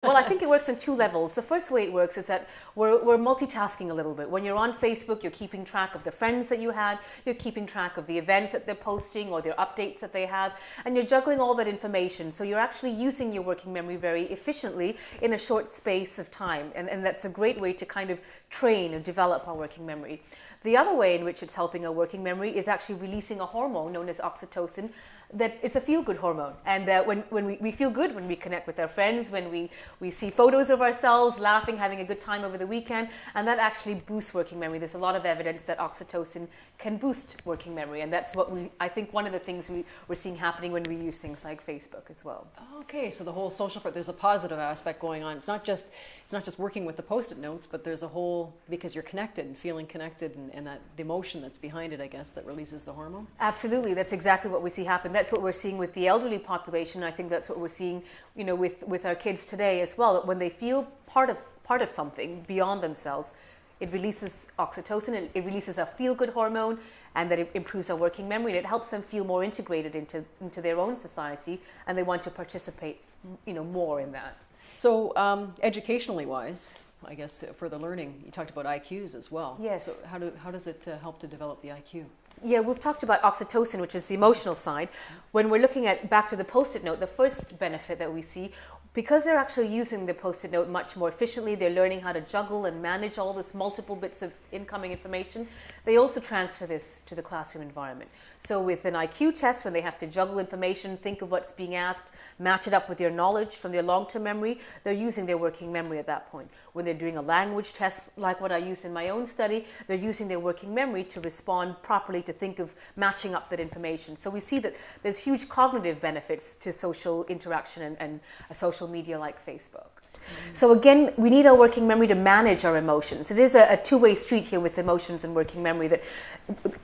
Well, I think it works on two levels. The first way it works is that we're multitasking a little bit. When you're on Facebook, you're keeping track of the friends that you had, you're keeping track of the events that they're posting or their updates that they have, and you're juggling all that information. So you're actually using your working memory very efficiently in a short space of time. And that's a great way to kind of train and develop our working memory. The other way in which it's helping our working memory is actually releasing a hormone known as oxytocin. That it's a feel-good hormone, and when we feel good when we connect with our friends, when we see photos of ourselves laughing, having a good time over the weekend, and that actually boosts working memory. There's a lot of evidence that oxytocin can boost working memory, and that's what I think one of the things we're seeing happening when we use things like Facebook as well. Okay, so the whole social part, there's a positive aspect going on. It's not just working with the Post-it notes, but there's a whole, because you're connected and feeling connected, and that the emotion that's behind it, I guess, that releases the hormone. Absolutely, that's exactly what we see happen. That's what we're seeing with the elderly population. I think that's what we're seeing, with our kids today as well. That when they feel part of something beyond themselves, it releases oxytocin. It releases a feel-good hormone, and that it improves our working memory. And it helps them feel more integrated into their own society, and they want to participate, more in that. So, educationally wise, I guess for the learning, you talked about IQs as well. Yes. So how does it help to develop the IQ? Yeah, we've talked about oxytocin, which is the emotional side. When we're looking at back to the Post-it note, the first benefit that we see, because they're actually using the Post-it note much more efficiently, they're learning how to juggle and manage all this multiple bits of incoming information, they also transfer this to the classroom environment. So with an IQ test, when they have to juggle information, think of what's being asked, match it up with their knowledge from their long-term memory, they're using their working memory at that point. When they're doing a language test, like what I used in my own study, they're using their working memory to respond properly, to think of matching up that information. So we see that there's huge cognitive benefits to social interaction and a social media like Facebook. So again, we need our working memory to manage our emotions. It is a two-way street here with emotions and working memory. That,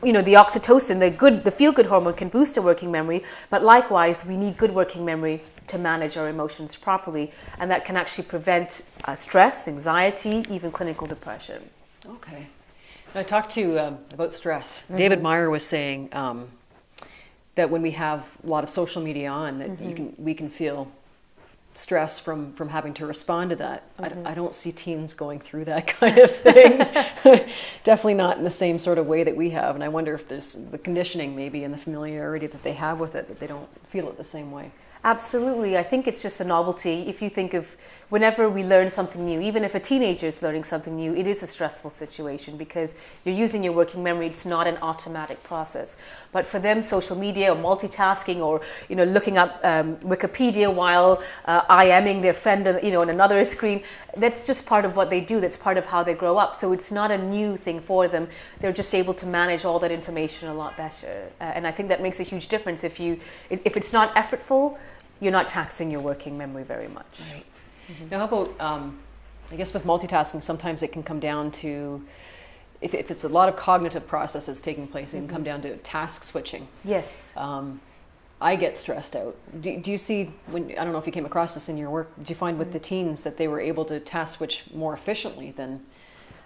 the oxytocin, the feel-good hormone, can boost our working memory, but likewise, we need good working memory to manage our emotions properly, and that can actually prevent stress, anxiety, even clinical depression. Okay. I talked to about stress. Mm-hmm. David Meyer was saying that when we have a lot of social media on, that we can feel stress from having to respond to that. I don't see teens going through that kind of thing. Definitely not in the same sort of way that we have. And I wonder if there's the conditioning maybe and the familiarity that they have with it, that they don't feel it the same way. Absolutely. I think it's just a novelty. If you think of whenever we learn something new, even if a teenager is learning something new, it is a stressful situation because you're using your working memory. It's not an automatic process. But for them, social media or multitasking or, looking up Wikipedia while IMing their friend, on another screen, that's just part of what they do. That's part of how they grow up. So it's not a new thing for them. They're just able to manage all that information a lot better. And I think that makes a huge difference. If it's not effortful, you're not taxing your working memory very much. Right. Mm-hmm. Now, how about, I guess with multitasking, sometimes it can come down to, if it's a lot of cognitive processes taking place, it can come down to task switching. Yes. I get stressed out. Do you see, I don't know if you came across this in your work, did you find with the teens that they were able to task switch more efficiently than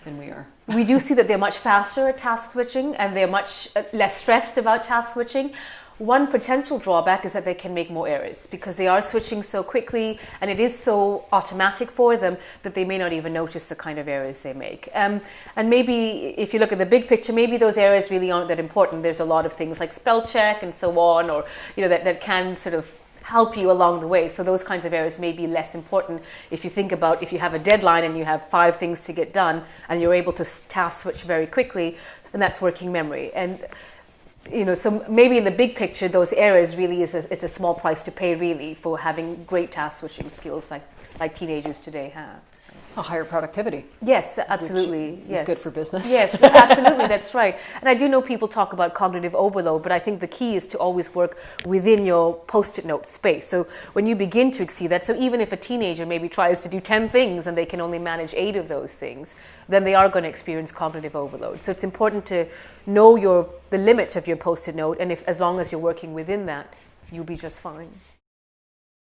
we are? We do see that they're much faster at task switching and they're much less stressed about task switching. One potential drawback is that they can make more errors because they are switching so quickly and it is so automatic for them that they may not even notice the kind of errors they make. And maybe if you look at the big picture, maybe those errors really aren't that important. There's a lot of things like spell check and so on, or that can sort of help you along the way. So those kinds of errors may be less important if you think about if you have a deadline and you have 5 things to get done and you're able to task switch very quickly, and that's working memory. And so maybe in the big picture, those errors really it's a small price to pay really for having great task switching skills like teenagers today have. So. A higher productivity. Yes, absolutely. Which yes. is good for business. Yes, absolutely, that's right. And I do know people talk about cognitive overload, but I think the key is to always work within your Post-it note space. So when you begin to exceed that, so even if a teenager maybe tries to do 10 things and they can only manage 8 of those things, then they are going to experience cognitive overload. So it's important to know the limits of your Post-it note, and as long as you're working within that, you'll be just fine.